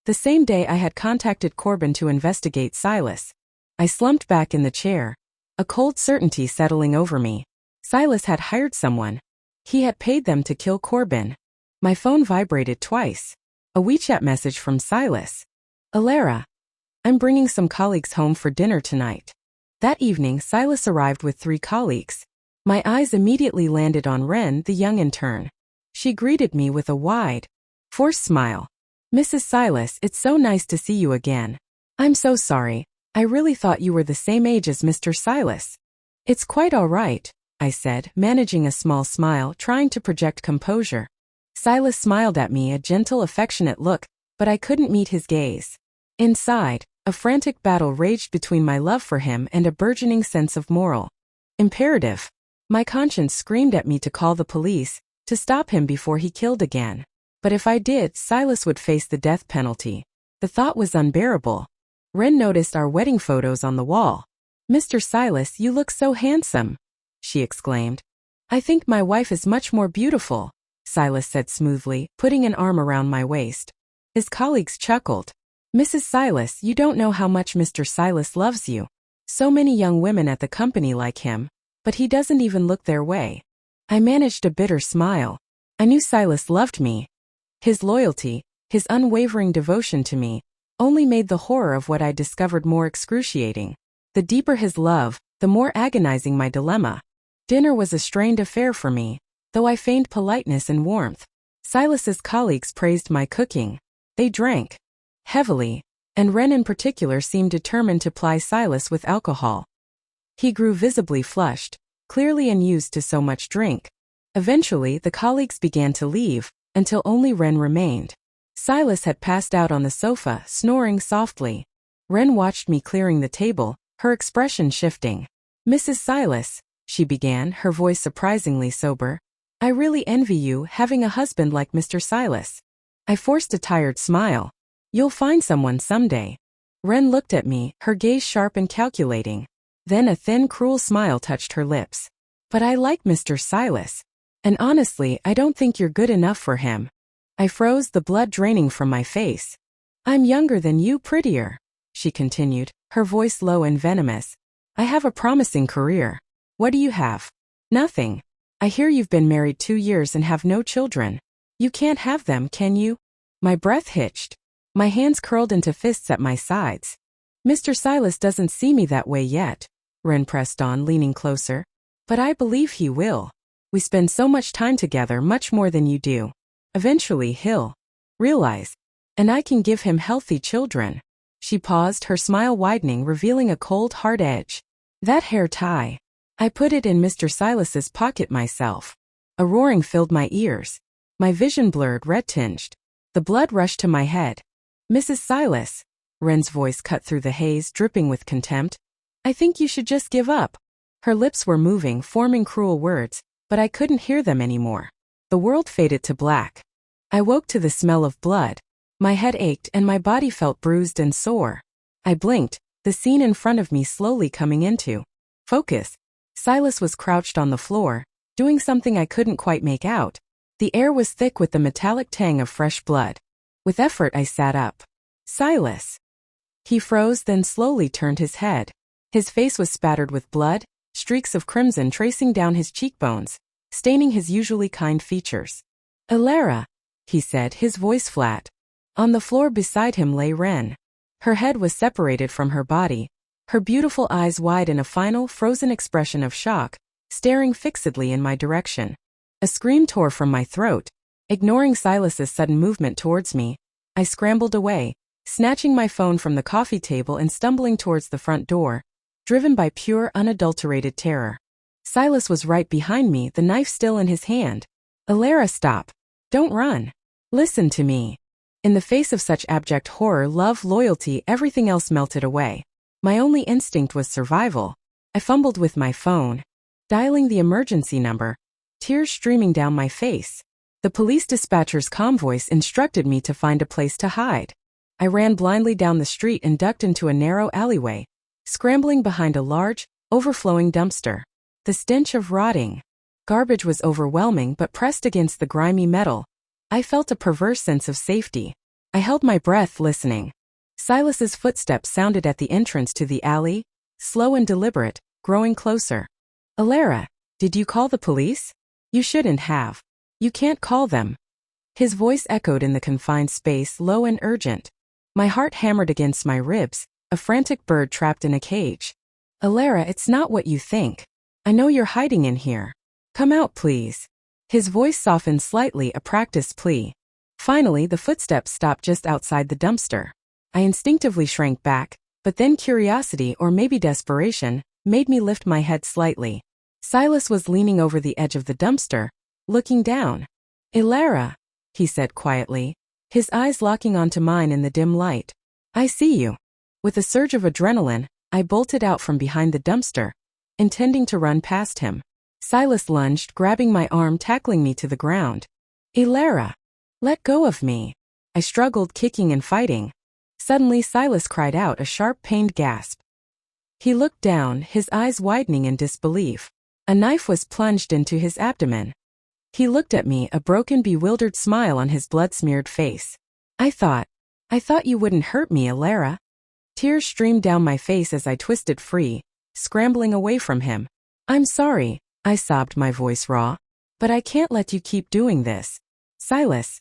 The same day I had contacted Corbin to investigate Silas. I slumped back in the chair, a cold certainty settling over me. Silas had hired someone. He had paid them to kill Corbin. My phone vibrated twice. A WeChat message from Silas. Alara. I'm bringing some colleagues home for dinner tonight. That evening, Silas arrived with 3 colleagues. My eyes immediately landed on Ren, the young intern. She greeted me with a wide, forced smile. Mrs. Silas, it's so nice to see you again. I'm so sorry. I really thought you were the same age as Mr. Silas. It's quite all right, I said, managing a small smile, trying to project composure. Silas smiled at me, a gentle, affectionate look, but I couldn't meet his gaze. Inside, a frantic battle raged between my love for him and a burgeoning sense of moral imperative. My conscience screamed at me to call the police, to stop him before he killed again. But if I did, Silas would face the death penalty. The thought was unbearable. Ren noticed our wedding photos on the wall. Mr. Silas, you look so handsome, she exclaimed. I think my wife is much more beautiful, Silas said smoothly, putting an arm around my waist. His colleagues chuckled. Mrs. Silas, you don't know how much Mr. Silas loves you. So many young women at the company like him, but he doesn't even look their way. I managed a bitter smile. I knew Silas loved me. His loyalty, his unwavering devotion to me, only made the horror of what I discovered more excruciating. The deeper his love, the more agonizing my dilemma. Dinner was a strained affair for me, though I feigned politeness and warmth. Silas's colleagues praised my cooking. They drank heavily, and Ren in particular seemed determined to ply Silas with alcohol. He grew visibly flushed, clearly unused to so much drink. Eventually, the colleagues began to leave, until only Ren remained. Silas had passed out on the sofa, snoring softly. Ren watched me clearing the table, her expression shifting. Mrs. Silas, she began, her voice surprisingly sober. I really envy you, having a husband like Mr. Silas. I forced a tired smile. You'll find someone someday. Ren looked at me, her gaze sharp and calculating. Then a thin, cruel smile touched her lips. But I like Mr. Silas. And honestly, I don't think you're good enough for him. I froze, the blood draining from my face. I'm younger than you, prettier, she continued, her voice low and venomous. I have a promising career. What do you have? Nothing. I hear you've been married 2 years and have no children. You can't have them, can you? My breath hitched. My hands curled into fists at my sides. Mr. Silas doesn't see me that way yet, Ren pressed on, leaning closer. But I believe he will. We spend so much time together, much more than you do. Eventually he'll realize. And I can give him healthy children. She paused, her smile widening, revealing a cold, hard edge. That hair tie. I put it in Mr. Silas's pocket myself. A roaring filled my ears. My vision blurred, red-tinged. The blood rushed to my head. Mrs. Silas, Ren's voice cut through the haze, dripping with contempt. I think you should just give up. Her lips were moving, forming cruel words, but I couldn't hear them anymore. The world faded to black. I woke to the smell of blood. My head ached and my body felt bruised and sore. I blinked, the scene in front of me slowly coming into focus. Silas was crouched on the floor, doing something I couldn't quite make out. The air was thick with the metallic tang of fresh blood. With effort I sat up. Silas. He froze, then slowly turned his head. His face was spattered with blood, streaks of crimson tracing down his cheekbones, staining his usually kind features. Alara, he said, his voice flat. On the floor beside him lay Ren. Her head was separated from her body, her beautiful eyes wide in a final, frozen expression of shock, staring fixedly in my direction. A scream tore from my throat. Ignoring Silas's sudden movement towards me, I scrambled away, snatching my phone from the coffee table and stumbling towards the front door, driven by pure, unadulterated terror. Silas was right behind me, the knife still in his hand. Alara, stop. Don't run. Listen to me. In the face of such abject horror, love, loyalty, everything else melted away. My only instinct was survival. I fumbled with my phone, dialing the emergency number, tears streaming down my face. The police dispatcher's calm voice instructed me to find a place to hide. I ran blindly down the street and ducked into a narrow alleyway, scrambling behind a large, overflowing dumpster. The stench of rotting garbage was overwhelming, but pressed against the grimy metal, I felt a perverse sense of safety. I held my breath, listening. Silas's footsteps sounded at the entrance to the alley, slow and deliberate, growing closer. "Alara, did you call the police? You shouldn't have. You can't call them." His voice echoed in the confined space, low and urgent. My heart hammered against my ribs, a frantic bird trapped in a cage. "Alara, it's not what you think. I know you're hiding in here. Come out, please." His voice softened slightly, a practiced plea. Finally, the footsteps stopped just outside the dumpster. I instinctively shrank back, but then curiosity, or maybe desperation, made me lift my head slightly. Silas was leaning over the edge of the dumpster, looking down. "Alara," he said quietly, his eyes locking onto mine in the dim light. "I see you." With a surge of adrenaline, I bolted out from behind the dumpster, intending to run past him. Silas lunged, grabbing my arm, tackling me to the ground. "Alara, let go of me." I struggled, kicking and fighting. Suddenly, Silas cried out, a sharp, pained gasp. He looked down, his eyes widening in disbelief. A knife was plunged into his abdomen. He looked at me, a broken, bewildered smile on his blood-smeared face. I thought you wouldn't hurt me, Alara." Tears streamed down my face as I twisted free, scrambling away from him. "I'm sorry," I sobbed, my voice raw. "But I can't let you keep doing this. Silas,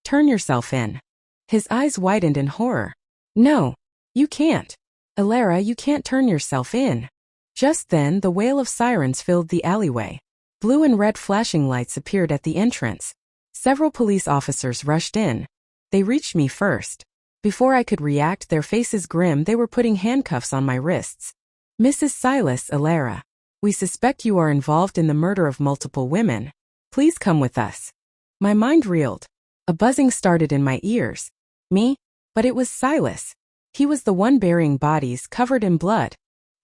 turn yourself in." His eyes widened in horror. "No, you can't. Alara, you can't turn yourself in." Just then, the wail of sirens filled the alleyway. Blue and red flashing lights appeared at the entrance. Several police officers rushed in. They reached me first. Before I could react, their faces grim, they were putting handcuffs on my wrists. "Mrs. Silas, Alara, we suspect you are involved in the murder of multiple women. Please come with us." My mind reeled. A buzzing started in my ears. Me? But it was Silas. He was the one burying bodies, covered in blood.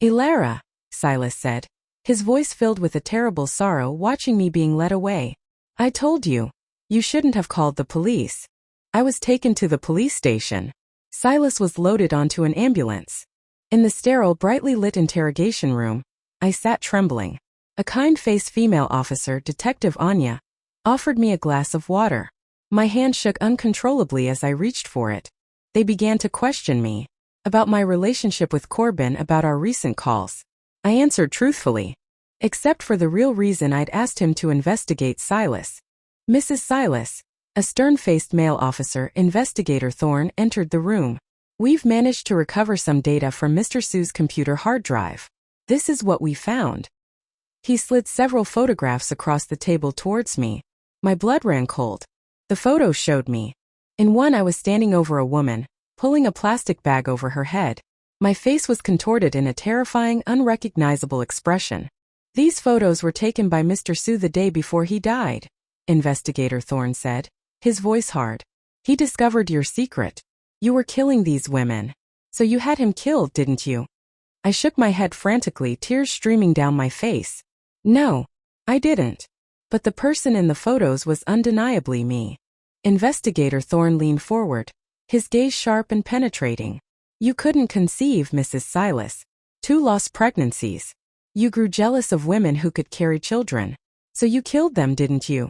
"Alara," Silas said, his voice filled with a terrible sorrow, watching me being led away. "I told you. You shouldn't have called the police." I was taken to the police station. Silas was loaded onto an ambulance. In the sterile, brightly lit interrogation room, I sat trembling. A kind-faced female officer, Detective Anya, offered me a glass of water. My hand shook uncontrollably as I reached for it. They began to question me about my relationship with Corbin, about our recent calls. I answered truthfully, except for the real reason I'd asked him to investigate Silas. "Mrs. Silas," a stern-faced male officer, Investigator Thorne, entered the room. "We've managed to recover some data from Mr. Sue's computer hard drive. This is what we found." He slid several photographs across the table towards me. My blood ran cold. The photos showed me. In one, I was standing over a woman, pulling a plastic bag over her head. My face was contorted in a terrifying, unrecognizable expression. "These photos were taken by Mr. Sue the day before he died," Investigator Thorne said, his voice hard. "He discovered your secret. You were killing these women. So you had him killed, didn't you?" I shook my head frantically, tears streaming down my face. "No, I didn't. But the person in the photos was undeniably me." Investigator Thorne leaned forward, his gaze sharp and penetrating. "You couldn't conceive, Mrs. Silas. 2 lost pregnancies. You grew jealous of women who could carry children. So you killed them, didn't you?"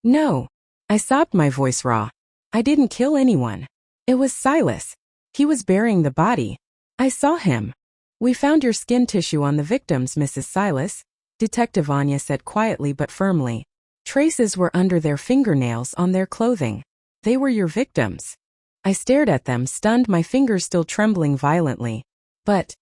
"No." I sobbed, my voice raw. "I didn't kill anyone. It was Silas. He was burying the body. I saw him." "We found your skin tissue on the victims, Mrs. Silas," Detective Anya said quietly but firmly. "Traces were under their fingernails on their clothing. They were your victims." I stared at them, stunned, my fingers still trembling violently. "But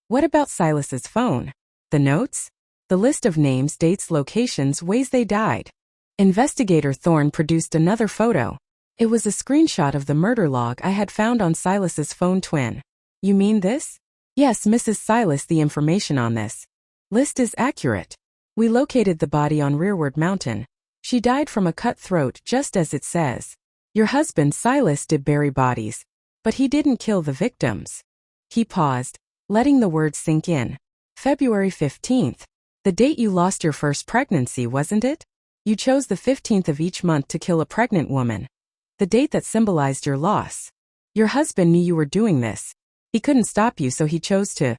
what about Silas's phone? The notes? The list of names, dates, locations, ways they died?" Investigator Thorne produced another photo. It was a screenshot of the murder log I had found on Silas's phone twin. "You mean this?" "Yes, Mrs. Silas, the information on this list is accurate. We located the body on Rearward Mountain. She died from a cut throat, just as it says. Your husband Silas did bury bodies, but he didn't kill the victims." He paused, letting the words sink in. "February 15th. The date you lost your first pregnancy, wasn't it? You chose the 15th of each month to kill a pregnant woman. The date that symbolized your loss. Your husband knew you were doing this. He couldn't stop you, so he chose to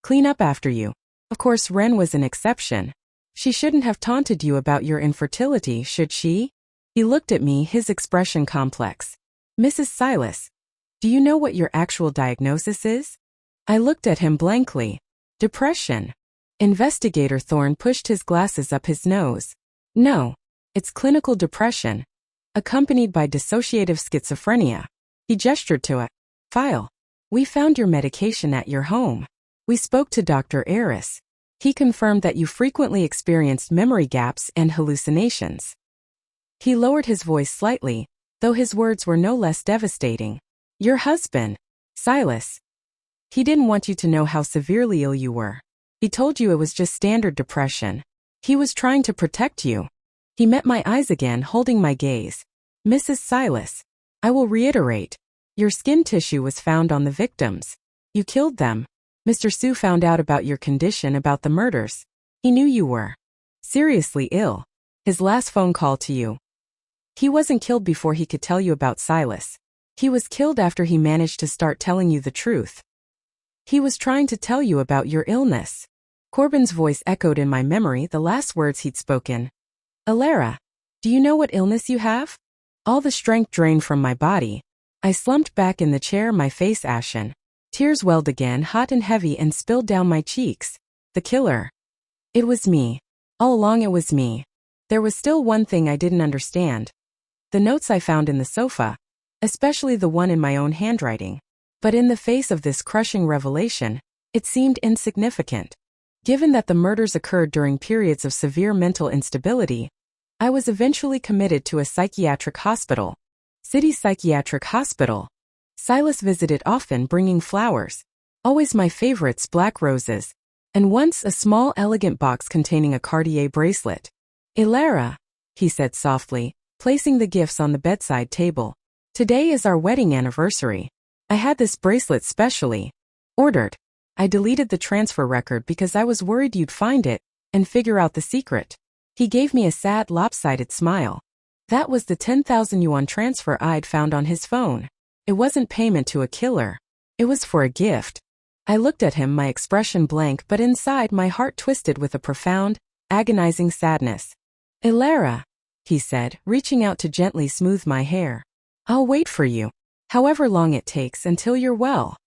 clean up after you. Of course, Ren was an exception. She shouldn't have taunted you about your infertility, should she? He looked at me, his expression complex. Mrs. Silas, do you know what your actual diagnosis is? I looked at him blankly. Depression. Investigator Thorne pushed his glasses up his nose. No, it's clinical depression, accompanied by dissociative schizophrenia. He gestured to a file. We found your medication at your home. We spoke to Dr. Aris. He confirmed that you frequently experienced memory gaps and hallucinations. He lowered his voice slightly, though his words were no less devastating. Your husband, Silas. He didn't want you to know how severely ill you were. He told you it was just standard depression. He was trying to protect you. He met my eyes again, holding my gaze. Mrs. Silas, I will reiterate. Your skin tissue was found on the victims. You killed them. Mr. Su found out about your condition, about the murders. He knew you were seriously ill. His last phone call to you. He wasn't killed before he could tell you about Silas. He was killed after he managed to start telling you the truth. He was trying to tell you about your illness. Corbin's voice echoed in my memory the last words he'd spoken. Alara, do you know what illness you have? All the strength drained from my body. I slumped back in the chair, my face ashen. Tears welled again, hot and heavy, and spilled down my cheeks. The killer. It was me. All along it was me. There was still one thing I didn't understand. The notes I found in the sofa, especially the one in my own handwriting. But in the face of this crushing revelation, it seemed insignificant. Given that the murders occurred during periods of severe mental instability, I was eventually committed to a psychiatric hospital. City Psychiatric Hospital. Silas visited often, bringing flowers. Always my favorites, black roses. And once a small, elegant box containing a Cartier bracelet. Ilara, he said softly, placing the gifts on the bedside table. Today is our wedding anniversary. I had this bracelet specially ordered. I deleted the transfer record because I was worried you'd find it and figure out the secret. He gave me a sad, lopsided smile. That was the 10,000 yuan transfer I'd found on his phone. It wasn't payment to a killer. It was for a gift. I looked at him, my expression blank, but inside my heart twisted with a profound, agonizing sadness. Ilara, he said, reaching out to gently smooth my hair. I'll wait for you. However long it takes until you're well.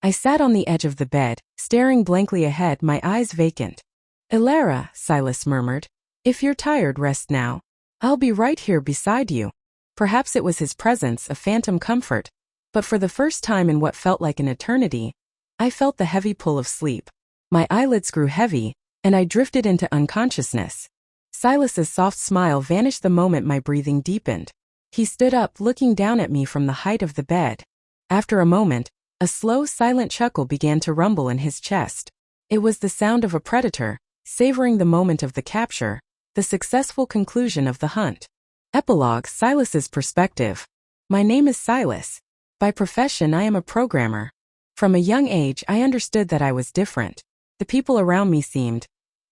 I sat on the edge of the bed, staring blankly ahead, my eyes vacant. Ilara, Silas murmured. If you're tired, rest now. I'll be right here beside you. Perhaps it was his presence, a phantom comfort. But for the first time in what felt like an eternity, I felt the heavy pull of sleep. My eyelids grew heavy, and I drifted into unconsciousness. Silas's soft smile vanished the moment my breathing deepened. He stood up, looking down at me from the height of the bed. After a moment, a slow, silent chuckle began to rumble in his chest. It was the sound of a predator, savoring the moment of the capture, the successful conclusion of the hunt. Epilogue: Silas's perspective. My name is Silas. By profession, I am a programmer. From a young age, I understood that I was different. The people around me seemed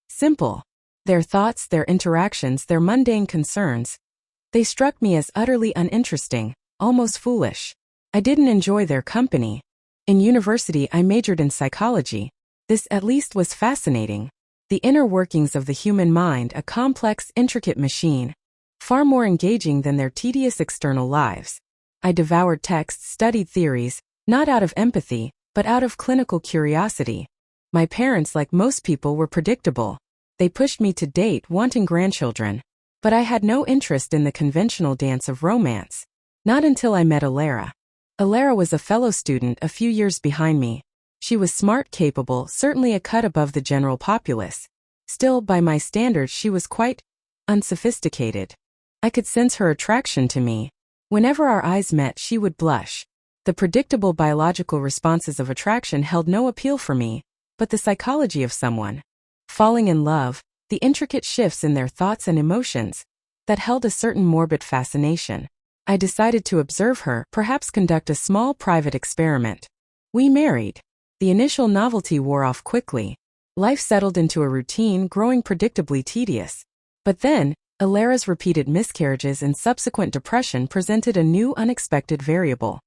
simple. Their thoughts, their interactions, their mundane concerns. They struck me as utterly uninteresting, almost foolish. I didn't enjoy their company. In university, I majored in psychology. This at least was fascinating. The inner workings of the human mind, a complex, intricate machine, far more engaging than their tedious external lives. I devoured texts, studied theories, not out of empathy, but out of clinical curiosity. My parents, like most people, were predictable. They pushed me to date, wanting grandchildren. But I had no interest in the conventional dance of romance. Not until I met Alara. Alara was a fellow student a few years behind me. She was smart, capable, certainly a cut above the general populace. Still, by my standards, she was quite unsophisticated. I could sense her attraction to me. Whenever our eyes met, she would blush. The predictable biological responses of attraction held no appeal for me, but the psychology of someone falling in love, the intricate shifts in their thoughts and emotions, that held a certain morbid fascination. I decided to observe her, perhaps conduct a small private experiment. We married. The initial novelty wore off quickly. Life settled into a routine, growing predictably tedious. But then, Alara's repeated miscarriages and subsequent depression presented a new unexpected variable.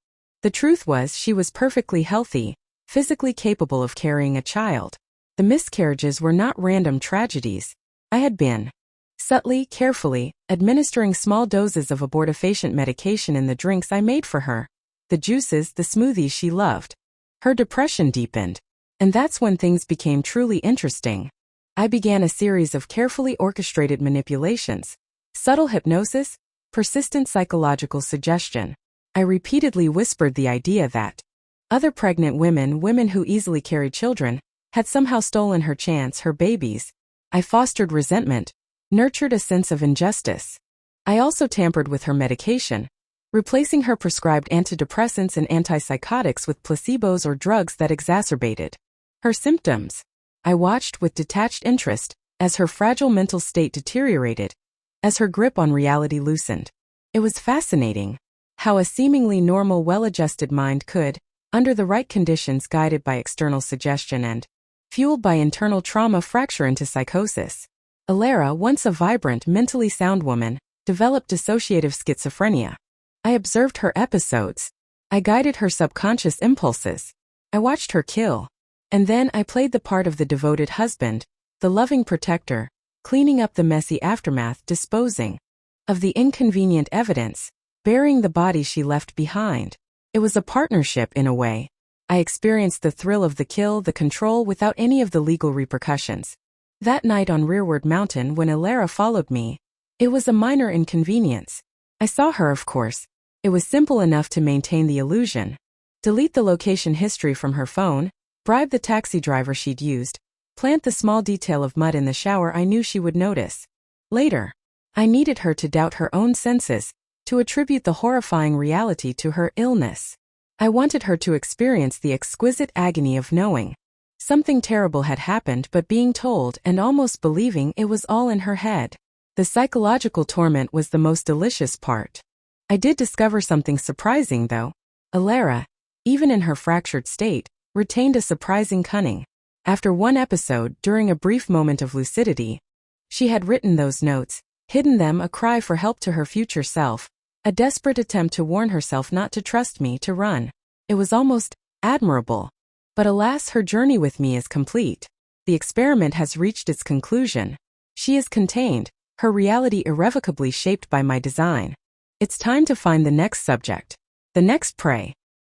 The truth was she was perfectly healthy, physically capable of carrying a child. The miscarriages were not random tragedies. I had been subtly, carefully, administering small doses of abortifacient medication in the drinks I made for her. The juices, the smoothies she loved. Her depression deepened. And that's when things became truly interesting. I began a series of carefully orchestrated manipulations. Subtle hypnosis, persistent psychological suggestion. I repeatedly whispered the idea that other pregnant women who easily carried children, had somehow stolen her chance, her babies. I fostered resentment, nurtured a sense of injustice. I also tampered with her medication, replacing her prescribed antidepressants and antipsychotics with placebos or drugs that exacerbated her symptoms. I watched with detached interest as her fragile mental state deteriorated, as her grip on reality loosened. It was fascinating how a seemingly normal, well-adjusted mind could, under the right conditions, guided by external suggestion and fueled by internal trauma, fracture into psychosis. Alara, once a vibrant, mentally sound woman, developed dissociative schizophrenia. I observed her episodes. I guided her subconscious impulses. I watched her kill. And then I played the part of the devoted husband, the loving protector, cleaning up the messy aftermath, disposing of the inconvenient evidence, burying the body she left behind. It was a partnership in a way. I experienced the thrill of the kill, the control, without any of the legal repercussions. That night on Rearward Mountain when Alara followed me, it was a minor inconvenience. I saw her, of course. It was simple enough to maintain the illusion. Delete the location history from her phone, bribe the taxi driver she'd used, plant the small detail of mud in the shower I knew she would notice. Later, I needed her to doubt her own senses, to attribute the horrifying reality to her illness. I wanted her to experience the exquisite agony of knowing something terrible had happened but being told and almost believing it was all in her head. The psychological torment was the most delicious part. I did discover something surprising though. Alara, even in her fractured state, retained a surprising cunning. After one episode, during a brief moment of lucidity, she had written those notes, hidden them, a cry for help to her future self, a desperate attempt to warn herself not to trust me, to run. It was almost admirable. But alas, her journey with me is complete. The experiment has reached its conclusion. She is contained, her reality irrevocably shaped by my design. It's time to find the next subject, the next prey.